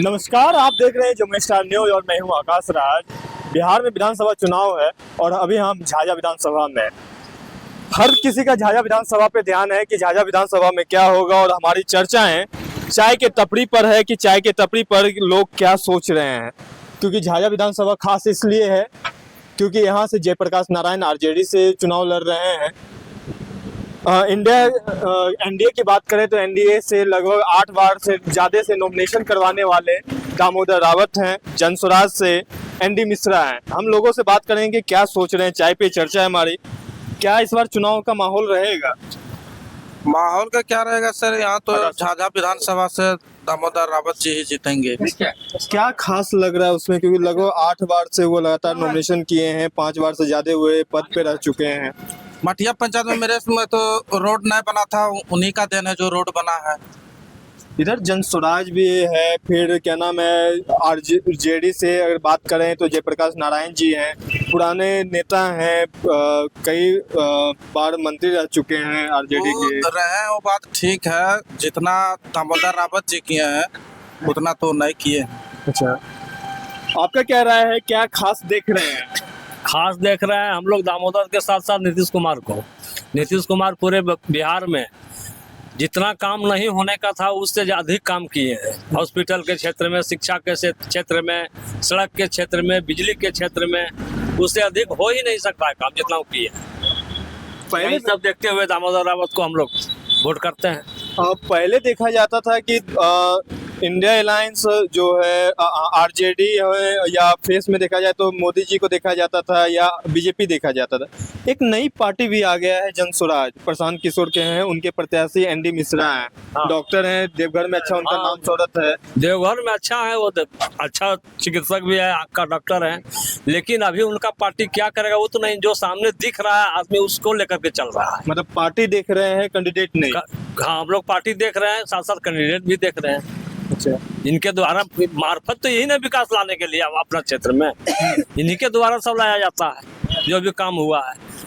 नमस्कार, आप देख रहे हैं जमुई स्टार न्यूज और मैं हूं आकाश राज। बिहार में विधानसभा चुनाव है और अभी हम झाझा विधानसभा में। हर किसी का झाझा विधानसभा पे ध्यान है कि झाझा विधानसभा में क्या होगा, और हमारी चर्चाएं चाय के टपरी पर है कि चाय के टपरी पर लोग क्या सोच रहे हैं। क्योंकि झाझा विधानसभा खास इसलिए है क्योंकि यहाँ से जयप्रकाश नारायण आरजेडी से चुनाव लड़ रहे हैं। एनडीए की बात करें तो एनडीए से लगभग 8 बार से ज़्यादा से नॉमिनेशन करवाने वाले दामोदर रावत हैं। जनसुराज से एनडी मिश्रा हैं। हम लोगों से बात करेंगे क्या सोच रहे हैं। चाय पे चर्चा है हमारी। क्या इस बार चुनाव का माहौल रहेगा? माहौल का क्या रहेगा सर, यहाँ तो झाझा विधानसभा से दामोदर रावत जी ही जीतेंगे। क्या खास लग रहा है उसमें, क्योंकि लगभग 8 बार से वो लगातार नॉमिनेशन किए हैं, 5 बार से ज्यादा हुए पद पे रह चुके हैं। मठिया पंचायत में मेरे समय तो रोड नहीं बना था, उन्हीं का देन है जो रोड बना है। इधर जनसुराज भी है, फिर क्या नाम है आरजेडी से अगर बात करें तो जयप्रकाश नारायण जी हैं, पुराने नेता हैं, कई बार मंत्री रह चुके हैं आरजेडी के। रहे वो बात ठीक है, जितना दामोदर रावत जी किए हैं उतना तो नहीं किए। अच्छा, आपका क्या राय है? क्या खास देख रहे हैं? खास देख रहे हैं हम लोग दामोदर के साथ साथ नीतीश कुमार को। नीतीश कुमार पूरे बिहार में जितना काम नहीं होने का था उससे अधिक काम किए हैं। हॉस्पिटल के क्षेत्र में, शिक्षा के क्षेत्र में, सड़क के क्षेत्र में, बिजली के क्षेत्र में, उससे अधिक हो ही नहीं सकता है काम जितना वो किए। पहले सब देखते हुए दामोदर रावत को हम लोग वोट करते हैं। पहले देखा जाता था कि इंडिया अलायंस जो है आरजेडी या फेस में देखा जाए तो मोदी जी को देखा जाता था या बीजेपी देखा जाता था। एक नई पार्टी भी आ गया है, जनसुराज, प्रशांत किशोर के हैं, उनके प्रत्याशी एनडी मिश्रा हैं। हाँ। डॉक्टर हैं, देवघर में अच्छा उनका नाम शोहरत है। देवघर में अच्छा है, वो अच्छा चिकित्सक भी है, आँख का डॉक्टर है। लेकिन अभी उनका पार्टी क्या करेगा वो तो नहीं, जो सामने दिख रहा है आदमी उसको लेकर के चल रहा है। मतलब पार्टी देख रहे हैं, कैंडिडेट नहीं। हाँ, हम लोग पार्टी देख रहे हैं, साथ साथ कैंडिडेट भी देख रहे हैं। अच्छा, इनके द्वारा मार्फत तो यही ना विकास लाने के लिए अपना क्षेत्र में इन्हीं के द्वारा सब लाया जाता है जो भी काम हुआ है।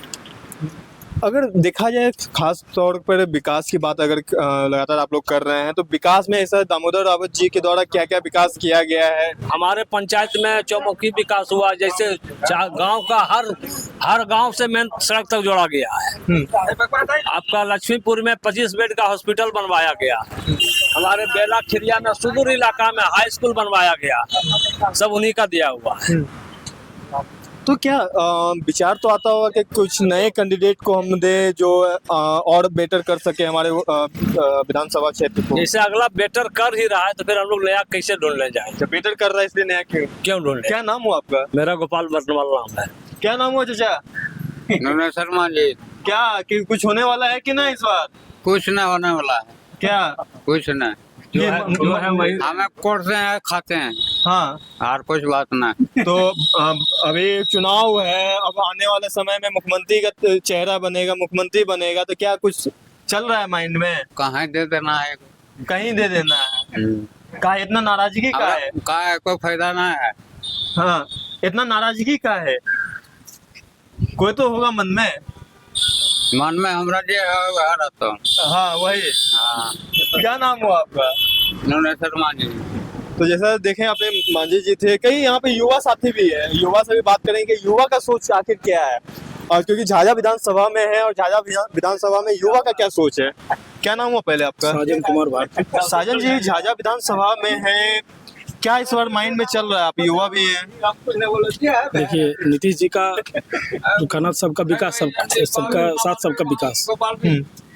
अगर देखा जाए खास तौर पर विकास की बात अगर लगातार आप लोग कर रहे हैं तो विकास में ऐसा दामोदर रावत जी के द्वारा क्या क्या विकास किया गया है? हमारे पंचायत में चौमुखी विकास हुआ, जैसे गांव का हर गांव से मेन सड़क तक जोड़ा गया है। आपका लक्ष्मीपुर में 25 बेड का हॉस्पिटल बनवाया गया। हमारे बेला खिरिया में सुदूर इलाका में हाई स्कूल बनवाया गया। सब उन्हीं का दिया हुआ है। तो क्या विचार तो आता होगा कि कुछ नए कैंडिडेट को हम दें जो और बेटर कर सके हमारे विधानसभा क्षेत्र को? जैसे अगला बेटर कर ही रहा है तो फिर हम लोग नया कैसे ढूंढने जाएंगे? बेटर कर रहा है इसलिए नया क्यों ढूंढे? क्या नाम हुआ आपका? मेरा गोपाल वर्णवाल नाम है। क्या नाम हुआ चाचा? नमस्कार शर्मा जी। क्या कि कुछ होने वाला है कि ना इस बार? कुछ न होने वाला है। क्या कुछ न, जो है वही हमें कोर्ट से खाते हैं। हाँ, और कुछ बात ना। तो अभी चुनाव है, अब आने वाले समय में मुख्यमंत्री का चेहरा बनेगा, मुख्यमंत्री बनेगा, तो क्या कुछ चल रहा है माइंड में? कहाँ दे देना है, कहीं दे देना है? का इतना नाराजगी का है? कोई फायदा ना है। हाँ, इतना नाराजगी का है? कोई तो होगा मन में। मन में हमरा जे है तो। हाँ वही। हाँ। क्या नाम हुआ आपका? शर्मा जी। तो जैसा देखें आपने मांझी जी थे, कई यहाँ पे युवा साथी भी है, युवा से भी बात करेंगे। युवा का सोच आखिर क्या है? और क्योंकि झाझा विधानसभा में है और झाझा विधानसभा में युवा का क्या सोच है? क्या नाम हुआ पहले आपका? साजन कुमार भारती। साजन जी, झाझा विधानसभा में है, क्या इस बार माइंड में चल रहा है? आप युवा भी हैं। देखिए, नीतीश जी का जो कहना सबका विकास, सबका साथ सबका विकास,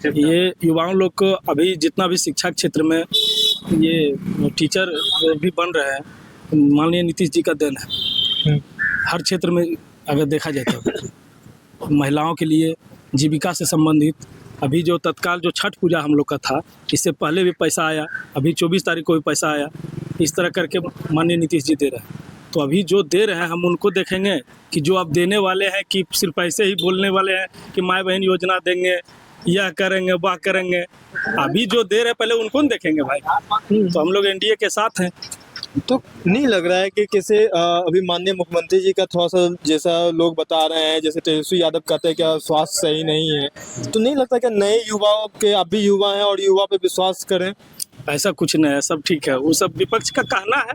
ये युवाओं लोग को अभी जितना भी शिक्षा क्षेत्र में ये टीचर भी बन रहे हैं, माननीय नीतीश जी का देन है। हर क्षेत्र में अगर देखा जाए तो महिलाओं के लिए जीविका से संबंधित अभी जो तत्काल जो छठ पूजा हम लोग का था, इससे पहले भी पैसा आया, अभी 24 तारीख को भी पैसा आया। इस तरह करके माननीय नीतीश जी दे रहे हैं। तो अभी जो दे रहे हैं हम उनको देखेंगे कि जो अब देने वाले हैं कि सिर्फ पैसे ही बोलने वाले हैं कि माँ बहन योजना देंगे, यह करेंगे, वह करेंगे। अभी जो दे रहे पहले उनको देखेंगे भाई। तो हम लोग एनडीए के साथ हैं। तो नहीं लग रहा है कि किसी अभी माननीय मुख्यमंत्री जी का थोड़ा सा, जैसा लोग बता रहे हैं, जैसे तेजस्वी यादव कहते हैं क्या स्वास्थ्य सही नहीं है, तो नहीं लगता कि नए युवाओं के, आप भी युवा हैं और युवा पे विश्वास करें? ऐसा कुछ नहीं है, सब ठीक है। वो सब विपक्ष का कहना है,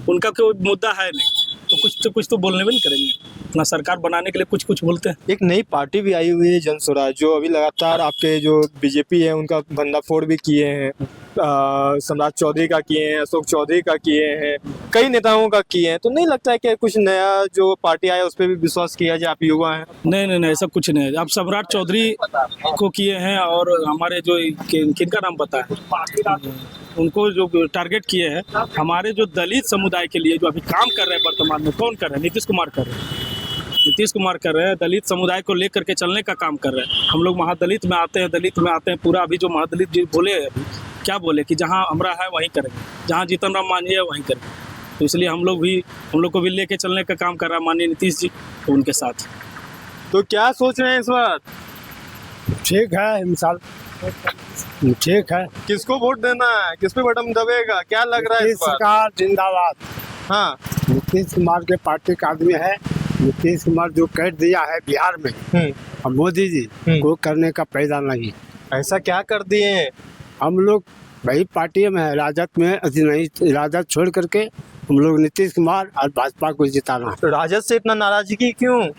उनका कोई मुद्दा है नहीं, तो कुछ तो बोलने भी नहीं करेंगे। अपना सरकार बनाने के लिए कुछ कुछ बोलते हैं। एक नई पार्टी भी आई हुई है जन स्वराज, जो अभी लगातार आपके जो बीजेपी है उनका भंडाफोड़ भी किए हैं। सम्राट चौधरी का किए हैं, अशोक चौधरी का किए हैं, कई नेताओं का किए हैं। तो नहीं लगता है कि कुछ नया जो पार्टी आया उस पर भी विश्वास किया जाए? आप युवा हैं। नहीं, ऐसा कुछ नहीं है। अब सम्राट चौधरी को किए हैं और हमारे जो किनका नाम पता है, उनको जो टारगेट किए हैं, हमारे जो दलित समुदाय के लिए जो अभी काम कर रहे हैं वर्तमान में, कौन कर रहे हैं? नीतीश कुमार कर रहे हैं। नीतीश कुमार कर रहे हैं, दलित समुदाय को लेकर के चलने का काम कर रहे हैं। हम लोग महादलित में आते हैं, दलित में आते हैं पूरा। अभी जो महादलित जी बोले, अभी क्या बोले कि जहाँ हमरा है वहीं करेंगे, जहाँ जीतन राम मांझी है वहीं करेंगे। तो इसलिए हम लोग को भी लेके चलने का काम कर रहा है माननीय नीतीश जी, तो उनके साथ। तो क्या सोच रहे हैं इस बार? ठीक है, मिसाल ठीक है। किसको वोट देना है? किस पे बटन दबेगा? क्या लग रहा है इस नीतीश बार? सरकार जिंदाबाद। हाँ। नीतीश कुमार के पार्टी का आदमी है। नीतीश कुमार जो कर दिया है बिहार में, और मोदी जी को करने का पैदा नहीं। ऐसा क्या कर दिए हैं? हम लोग वही पार्टी में है, राजद में नहीं, राजद छोड़ करके हम लोग नीतीश कुमार और भाजपा को जिताना। तो राजद से इतना नाराजगी क्यों?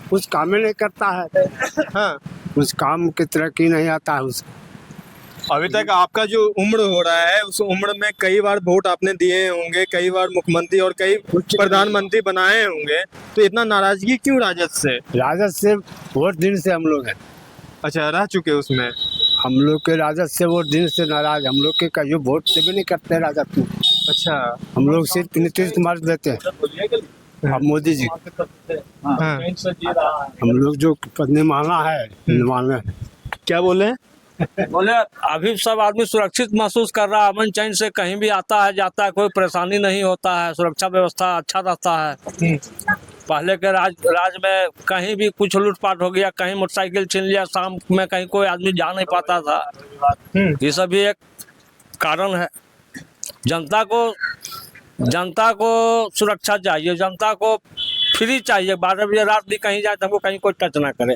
कुछ काम ही नहीं करता है। हाँ। कुछ काम की तरक्की नहीं आता है उसको। अभी तक आपका जो उम्र हो रहा है उस उम्र में कई बार वोट आपने दिए होंगे, कई बार मुख्यमंत्री और कई प्रधानमंत्री बनाए होंगे, तो इतना नाराजगी क्यों राजद से? राजद से वोट दिन से हम लोग हैं। अच्छा, रह चुके उसमें। हम लोग के राजद से वोट दिन से नाराज। हम लोग के कहीं वोट से भी नहीं करते राजद में। अच्छा। हम लोग सिर्फ नीतीश कुमार देते हैं और मोदी जी। हाँ। हम लोग जो पत्नी माना है माने। क्या बोले? बोले अभी सब आदमी सुरक्षित महसूस कर रहा है, अमन चैन से कहीं भी आता है जाता है, कोई परेशानी नहीं होता है, सुरक्षा व्यवस्था अच्छा रहता है। पहले के राज में कहीं भी कुछ लूटपाट हो गया, कहीं मोटरसाइकिल छीन लिया, शाम में कहीं कोई आदमी जा नहीं पाता था। ये सब भी एक कारण है। जनता को सुरक्षा चाहिए, जनता को फ्री चाहिए। 12 बजे रात भी कहीं जाए तो हमको कहीं कोई टच ना करे।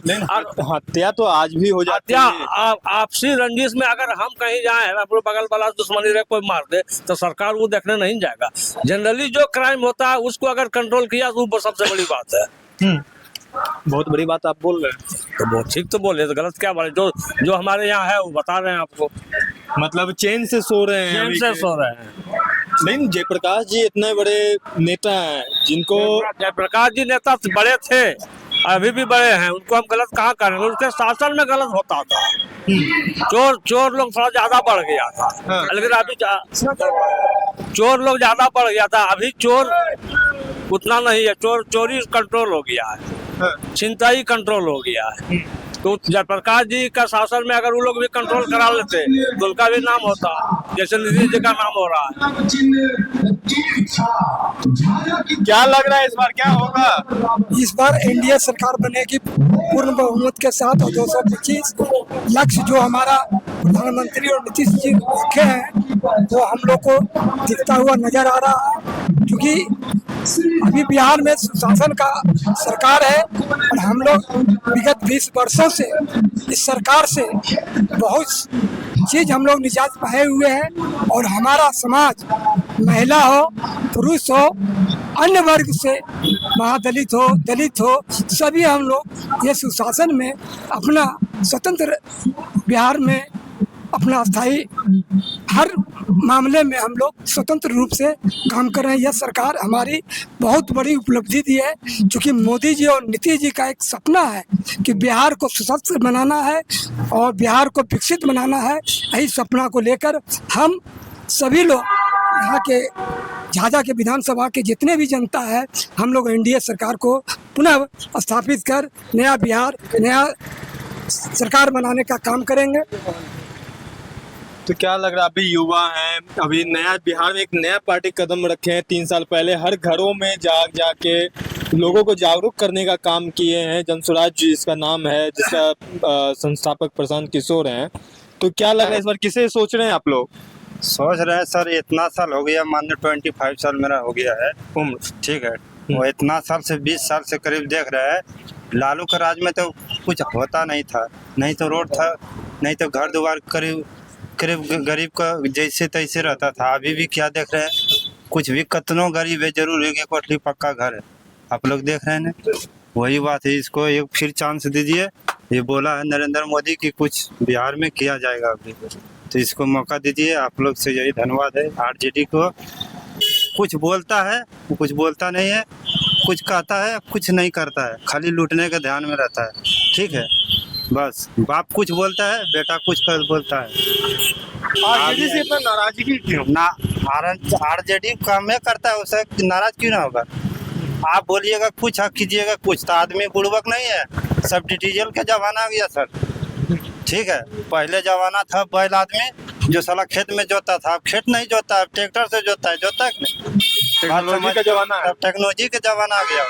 हत्या तो आज भी हो जाती है। आपसी रंजिश में अगर हम कहीं जाए, अपने बगल वाला दुश्मनी रहे कोई मार दे, तो सरकार वो देखने नहीं जाएगा। जनरली जो क्राइम होता है उसको अगर कंट्रोल किया तो वो सबसे बड़ी बात है। बहुत बड़ी बात आप बोल रहे हैं। तो बहुत ठीक तो बोले, तो गलत क्या बोले? जो हमारे यहाँ है वो बता रहे हैं आपको। मतलब चैन से सो रहे हैं? चैन से सो रहे हैं। नहीं, जयप्रकाश जी इतने बड़े नेता हैं जिनको जयप्रकाश जी नेता बड़े थे, अभी भी बड़े हैं, उनको हम गलत कहाँ करेंगे? उसके शासन में गलत होता था। चोर लोग थोड़ा ज्यादा बढ़ गया था। हाँ। लेकिन अभी चोर लोग ज्यादा बढ़ गया था, अभी चोर उतना नहीं है। चोरी कंट्रोल हो गया है। हाँ। छिनताई कंट्रोल हो गया है। तो जयप्रकाश जी का शासन में अगर वो लोग भी कंट्रोल करा लेते तो उनका भी नाम होता, जैसे नीतीश जी का नाम हो रहा है। क्या लग रहा है इस बार क्या होगा? इस बार एनडीए सरकार बनेगी पूर्ण बहुमत के साथ, और 225 लक्ष्य जो हमारा प्रधानमंत्री और नीतीश जी रखे हैं वो हम लोग को दिखता हुआ नजर आ रहा है। क्योंकि अभी बिहार में सुशासन का सरकार है और हम लोग विगत 20 वर्षों से इस सरकार से बहुत चीज हम लोग निजात पाए हुए हैं। और हमारा समाज, महिला हो, पुरुष हो, अन्य वर्ग से, महादलित हो, दलित हो, सभी हम लोग ये सुशासन में अपना स्वतंत्र बिहार में अपना स्थायी हर मामले में हम लोग स्वतंत्र रूप से काम कर रहे हैं। यह सरकार हमारी बहुत बड़ी उपलब्धि दी है, क्योंकि मोदी जी और नीतीश जी का एक सपना है कि बिहार को सशक्त बनाना है और बिहार को विकसित बनाना है। यही सपना को लेकर हम सभी लोग यहाँ के झाझा के विधानसभा के जितने भी जनता है, हम लोग एनडीए सरकार को पुनः स्थापित कर नया बिहार, नया सरकार बनाने का काम करेंगे। तो क्या लग रहा है? अभी युवा हैं, अभी नया बिहार में एक नया पार्टी कदम रखे हैं। 3 साल पहले हर घरों में जाके लोगों को जागरूक करने का काम किए हैं। जन स्वराज जी इसका नाम है, जिसका संस्थापक प्रशांत किशोर हैं। तो क्या लग रहा है इस बार किसे सोच रहे हैं आप लोग? सोच रहे हैं सर, इतना साल हो गया, मान लो 25 साल मेरा हो गया है उम्र, ठीक है। वो इतना साल से 20 साल से करीब देख रहे हैं। लालू के राज में तो कुछ होता नहीं था, नहीं तो रोड था, नहीं तो घर द्वार करीब करीब गरीब का जैसे तैसे रहता था। अभी भी क्या देख रहे हैं, कुछ भी कतनों गरीब है, जरूर एक कोठली पक्का घर है। आप लोग देख रहे हैं ना, वही बात है। इसको एक फिर चांस दीजिए। ये बोला है नरेंद्र मोदी कि कुछ बिहार में किया जाएगा अभी, तो इसको मौका दीजिए। आप लोग से यही धन्यवाद है। आरजेडी को कुछ बोलता है, कुछ बोलता नहीं है, कुछ कहता है, कुछ नहीं करता है, खाली लूटने के ध्यान में रहता है। ठीक है, बस बाप कुछ बोलता है, बेटा कुछ बोलता है। आरजेडी से इतना नाराजगी क्यों? ना आरजेडी काम में करता है, उसे नाराज क्यों ना होगा? आप बोलिएगा कुछ, आप कीजिएगा कुछ, तो आदमी बुड़बक नहीं है। सब डीजल का जमाना आ गया सर। ठीक है, पहले जमाना था बैल आदमी जो साला खेत में जोता था, अब खेत नहीं जोता है, ट्रैक्टर से जोता है। जोता है कि नहीं? टेक्नोलॉजी का जमाना है। टेक्नोलॉजी का जमाना आ गया,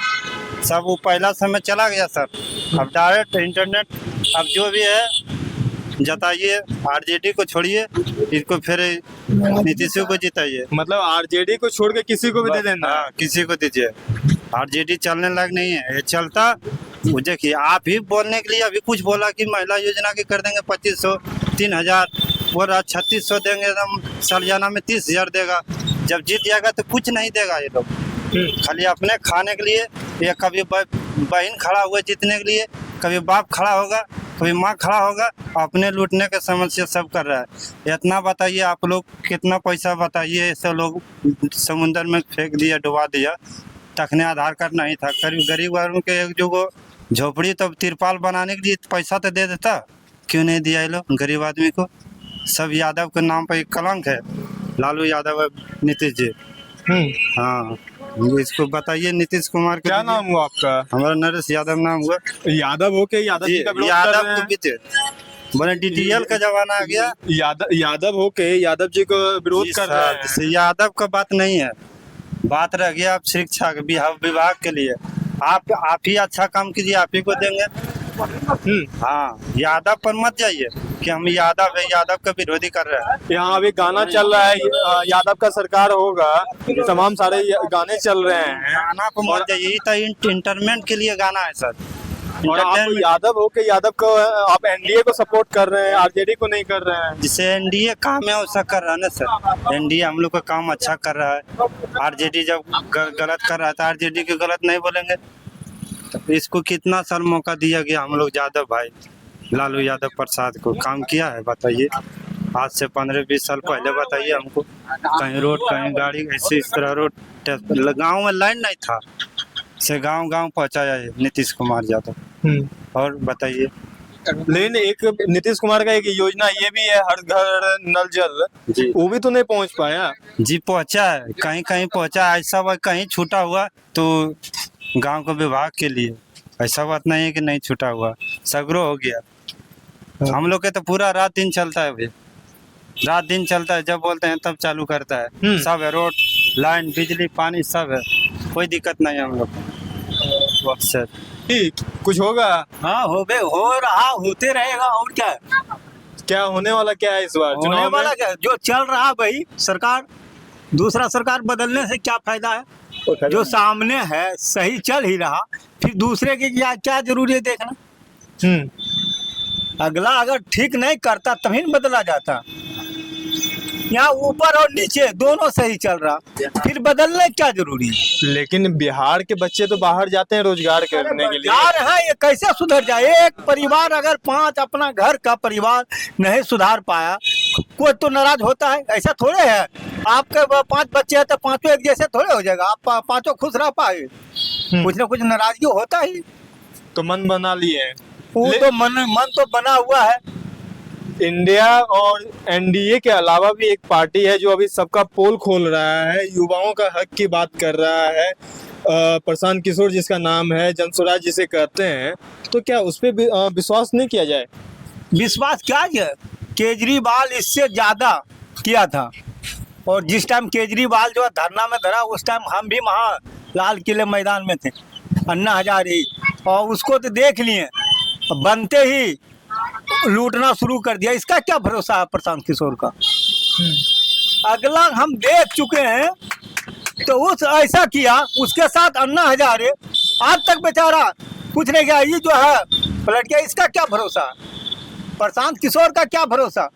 सब वो पहला समय चला गया सर। अब डायरेक्ट इंटरनेट, अब जो भी है जताइए, आरजेडी को छोड़िए, इसको फिर नीतीश को जिताइए। मतलब आरजेडी को छोड़ के किसी को भी दे देना? हाँ, किसी को दीजिए। आरजेडी चलने लायक नहीं है, ये चलता। वो देखिए, आप ही बोलने के लिए अभी कुछ बोला कि महिला योजना के कर देंगे 2500, 3000, और 3600 देंगे, एकदम सालियाना में 30,000 देगा। जब जीत जाएगा तो कुछ नहीं देगा ये लोग, खाली अपने खाने के लिए। या कभी बहन खड़ा हुआ जीतने के लिए, कभी बाप खड़ा होगा, कभी माँ खड़ा होगा, अपने लूटने के समस्या सब कर रहा है। इतना बताइए आप लोग, कितना पैसा बताइए ऐसे लोग समुंदर में फेंक दिया, डुबा दिया। तखने आधार कार्ड नहीं था, करीब गरीब वालों के एक जो झोपड़ी तो तिरपाल बनाने के लिए पैसा तो दे देता, क्यों नहीं दिया ये लोग गरीब आदमी को? सब यादव के नाम पर एक कलंक है, लालू यादव और नीतीश जी। हाँ, इसको बताइए नीतीश कुमार के। क्या नाम हुआ आपका? हमारा नरेश यादव नाम हुआ। यादव हो के यादव जी का विरोध कर यादव रहे को हैं? बीते बने डीडीएल का जमाना आ गया। यादव हो के यादव जी को विरोध कर रहे हैं? सर, यादव का बात नहीं है, बात रह गया आप शिक्षा के विभाग के लिए। आप ही अच्छा काम कीजिए, आप ही को देंगे। हाँ, यादव पर मत जाइए कि हम यादव है, यादव का विरोधी कर रहे हैं। यहाँ अभी गाना चल रहा है, यादव का सरकार होगा, तमाम सारे गाने चल रहे हैं। गाना पर मत जाइए, तो इंटरटेनमेंट के लिए गाना है सर। और आप यादव हो के यादव को, आप एनडीए को सपोर्ट कर रहे हैं, आरजेडी को नहीं कर रहे हैं? जिसे एनडीए काम है वैसा कर रहा है ना सर। एनडीए हम लोग का काम अच्छा कर रहा है। आरजेडी जब गलत कर रहा था, आरजेडी के गलत नहीं बोलेंगे। तो इसको कितना साल मौका दिया गया, हम लोग यादव भाई लालू यादव प्रसाद को काम किया है बताइए? आज से 15-20 साल पहले बताइए हमको। कहीं रोड, कहीं गाड़ी, ऐसे इस तरह रोड, गाँव में लाइन नहीं था, से गांव पहुंचाया है नीतीश कुमार यादव। और बताइए। लेकिन एक नीतीश कुमार का एक योजना ये भी है, हर घर नल जल जी, वो भी तो नहीं पहुंच पाया। जी पहुंचा है, कहीं कहीं पहुंचा। ऐसा बात कहीं छूटा हुआ तो गांव के विभाग के लिए, ऐसा बात नहीं है कि नहीं छूटा हुआ, सगरो हो गया। हम लोग के तो पूरा रात दिन चलता है भाई, रात दिन चलता है, जब बोलते हैं तब चालू करता है। सब है, रोड, लाइन, बिजली, पानी सब है, कोई दिक्कत नहीं है हम लोग को। सर ठीक, कुछ होगा? हाँ, हो रहा, होते रहेगा। और क्या होने वाला क्या है इस बार होने चुनाव वाला? में? क्या जो चल रहा भाई सरकार, दूसरा सरकार बदलने से क्या फायदा है? जो सामने है सही चल ही रहा, फिर दूसरे की क्या जरूरी है देखना? अगला अगर ठीक नहीं करता तभी न बदला जाता। यहाँ ऊपर और नीचे दोनों सही चल रहा, फिर बदलने क्या जरूरी है? लेकिन बिहार के बच्चे तो बाहर जाते हैं रोजगार करने के लिए। यार है, ये कैसे सुधर जाए? एक परिवार अगर 5 अपना घर का परिवार नहीं सुधार पाया, कोई तो नाराज होता है? ऐसा थोड़े है आपके 5 बच्चे हैं तो 5 एक जैसे थोड़े हो जाएगा? आप 5 खुश रह पाए? कुछ ना कुछ नाराजगी होता ही। तो मन बना लिए, वो तो मन तो बना हुआ है। इंडिया और एनडीए के अलावा भी एक पार्टी है जो अभी सबका पोल खोल रहा है, युवाओं का हक की बात कर रहा है, प्रशांत किशोर जिसका नाम है, जनस्वराज जिसे कहते हैं। तो क्या उस पर विश्वास नहीं किया जाए? विश्वास क्या है? केजरीवाल इससे ज्यादा किया था, और जिस टाइम केजरीवाल जो धरना में धरा, उस टाइम हम भी वहाँ लाल किले मैदान में थे, अन्ना हजारे, और उसको तो देख लिए, बनते ही लूटना शुरू कर दिया। इसका क्या भरोसा है प्रशांत किशोर का? अगला हम देख चुके हैं, तो उस ऐसा किया, उसके साथ अन्ना हजारे आज तक बेचारा कुछ नहीं किया। ये जो है पलट गया, इसका क्या भरोसा? प्रशांत किशोर का क्या भरोसा?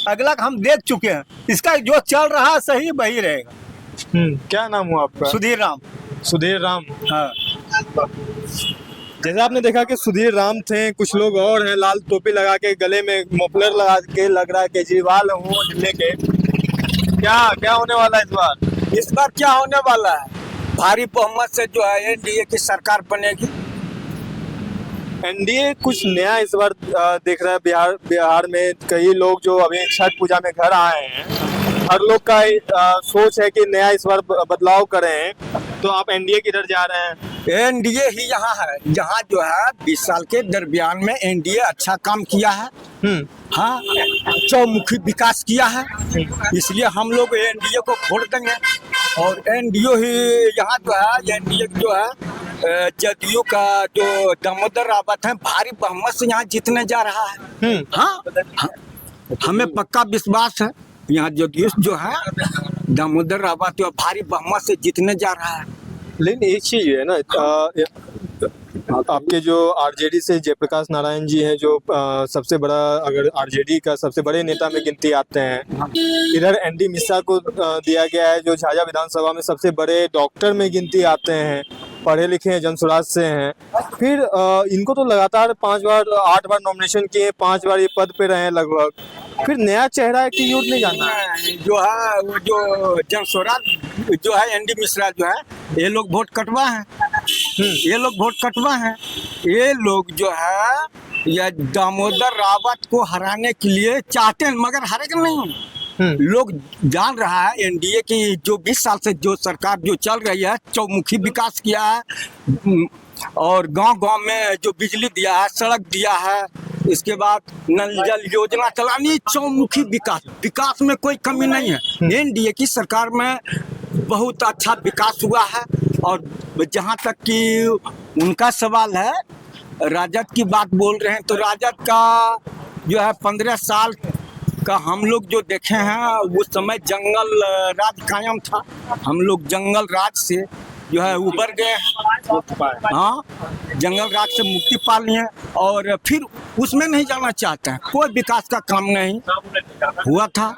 अगला हम देख चुके हैं, इसका जो चल रहा है सही वही रहेगा। क्या नाम हुआ आपका? सुधीर राम। सुधीर राम। हाँ, जैसा आपने देखा कि सुधीर राम थे, कुछ लोग और हैं लाल टोपी लगा के, गले में मफलर लगा के, लग रहा है केजरीवाल हूँ जिले के। क्या होने वाला है इस बार? इस बार क्या होने वाला है? भारी बहुमत से जो है एनडीए की सरकार बनेगी। एनडीए कुछ नया इस बार देख रहा है। बिहार में कई लोग जो अभी छठ पूजा में घर आए हैं, हर लोग का सोच है कि नया इस बार बदलाव करें, तो आप एनडीए किधर जा रहे हैं? एनडीए ही यहाँ है, यहाँ जो है 20 साल के दरमियान में एनडीए अच्छा काम किया है। हाँ, चौमुखी विकास किया है, इसलिए हम लोग एनडीए को वोट देंगे। और एनडीए ही यहाँ जो है, एनडीए जो है जदयू का जो दामोदर रावत है, भारी बहुमत से यहाँ जीतने जा रहा है। हाँ, हमें पक्का विश्वास है यहाँ जदयू जो है दामोदर रावत जो भारी बहुमत से जीतने जा रहा है। लेकिन एक चीज है ना, आपके जो आरजेडी से जयप्रकाश नारायण जी हैं, जो सबसे बड़ा, अगर आरजेडी का सबसे बड़े नेता में गिनती आते हैं, इधर एनडी मिश्रा को दिया गया है जो झाझा विधानसभा में सबसे बड़े डॉक्टर में गिनती आते हैं, पढ़े लिखे हैं, जनसुराज से हैं। फिर इनको तो लगातार 8 बार नॉमिनेशन किए, 5 बार ये पद पे रहे हैं लगभग। फिर नया चेहरा है कि यूथ नहीं जाना है? जो है वो जो जनसुराज जो है एनडी मिश्रा जो है, ये लोग वोट कटवा है। ये लोग वोट कटवा है। ये लोग जो है ये दामोदर रावत को हराने के लिए चाहते हैं, मगर हारेगा नहीं। लोग जान रहा है एनडीए की जो 20 साल से जो सरकार जो चल रही है, चौमुखी विकास किया है, और गांव-गांव में जो बिजली दिया है, सड़क दिया है, इसके बाद नल जल योजना चलानी, चौमुखी विकास में कोई कमी नहीं है। एनडीए की सरकार में बहुत अच्छा विकास हुआ है। और जहाँ तक कि उनका सवाल है, राजद की बात बोल रहे हैं, तो राजद का जो है 15 साल का हम लोग जो देखे हैं, उस समय जंगल राज कायम था। हम लोग जंगल राज से जो है उबर गए हैं। हाँ, जंगल राज से मुक्ति पा लिए और फिर उसमें नहीं जाना चाहते हैं। कोई विकास का काम नहीं हुआ था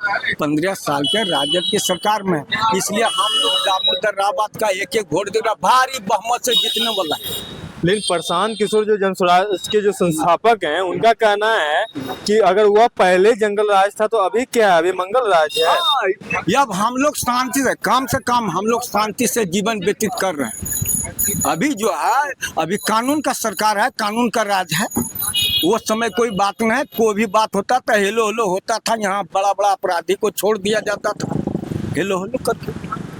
15 साल के राजद की सरकार में। इसलिए हम लोग दामोदर रावत का एक वोट देगा, भारी बहुमत से जीतने वाला है। लेकिन प्रशांत किशोर जो जनसुराज के जो संस्थापक हैं, उनका कहना है कि अगर वह पहले जंगल राज था तो अभी क्या है, अभी मंगल राज है। अब हम लोग शांति से काम हम लोग शांति से जीवन व्यतीत कर रहे हैं। अभी जो है, अभी कानून का सरकार है, कानून का राज है। वो समय कोई बात नहीं, कोई भी बात होता था हेलो हेलो होता था। यहाँ बड़ा बड़ा अपराधी को छोड़ दिया जाता था हेलो हेलो करके।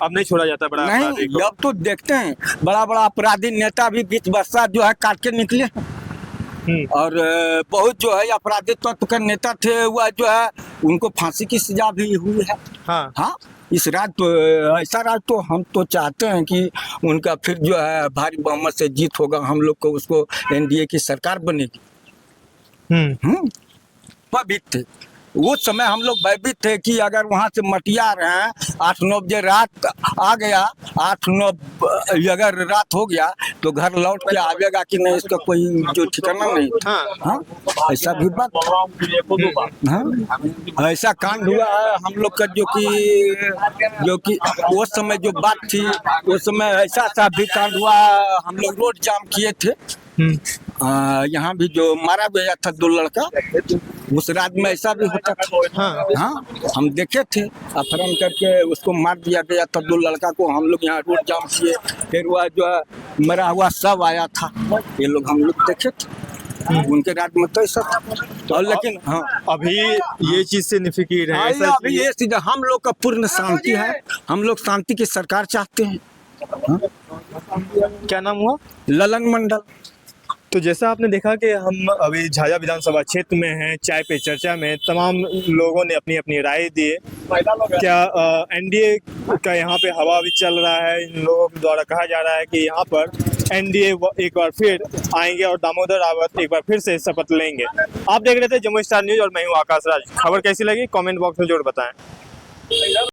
अब नहीं छोड़ा जाता बड़ा अपराधी को। नहीं, अब तो देखते हैं बड़ा बड़ा अपराधी नेता भी बीच बरसा जो है काट के निकले। और बहुत जो है अपराधी तत्व के नेता थे, वह जो है उनको फांसी की सजा भी हुई है। हाँ, इस राज तो ऐसा राज तो हम तो चाहते हैं कि उनका फिर जो है भारी बहुमत से जीत होगा, हम लोग को उसको एनडीए की सरकार बनेगी। भयभीत थे उस समय, हम लोग भयभीत थे कि अगर वहाँ से मटिया रहे हैं 8-9 बजे रात आ गया, 8-9 अगर रात हो गया तो घर लौट के आवेगा कि नहीं, इसका कोई जो ठिकाना नहीं। हाँ, ऐसा भी बात। हाँ, ऐसा कांड हुआ है हम लोग का जो कि उस समय जो बात थी, उस समय ऐसा भी कांड हुआ। हम लोग रोड जाम किए थे। यहाँ भी जो मारा गया था 2 लड़का, उस रात में ऐसा भी होता था। हाँ, हम देखे थे, अपहरण करके उसको मार दिया गया था 2 लड़का को। हम लोग यहाँ रोड जाम किए, फिर वह जो है मरा हुआ सब आया था, ये लोग हम लोग देखे थे। उनके रात में तो ऐसा था। तो लेकिन हाँ, अभी ये चीज से निफिकीर है। अभी ये सीधा हम लोग का पूर्ण शांति है, हम लोग शांति की सरकार चाहते हैं। क्या नाम हुआ? ललन मंडल। तो जैसा आपने देखा कि हम अभी झाझा विधानसभा क्षेत्र में हैं, चाय पे चर्चा में तमाम लोगों ने अपनी अपनी राय दी है। क्या एनडीए का यहाँ पे हवा भी चल रहा है? इन लोगों के द्वारा कहा जा रहा है कि यहाँ पर एनडीए एक बार फिर आएंगे और दामोदर रावत एक बार फिर से शपथ लेंगे। आप देख रहे थे जम्मू स्टार न्यूज और मैं हूँ आकाश राज। खबर कैसी लगी कमेंट बॉक्स में जरूर बताएं।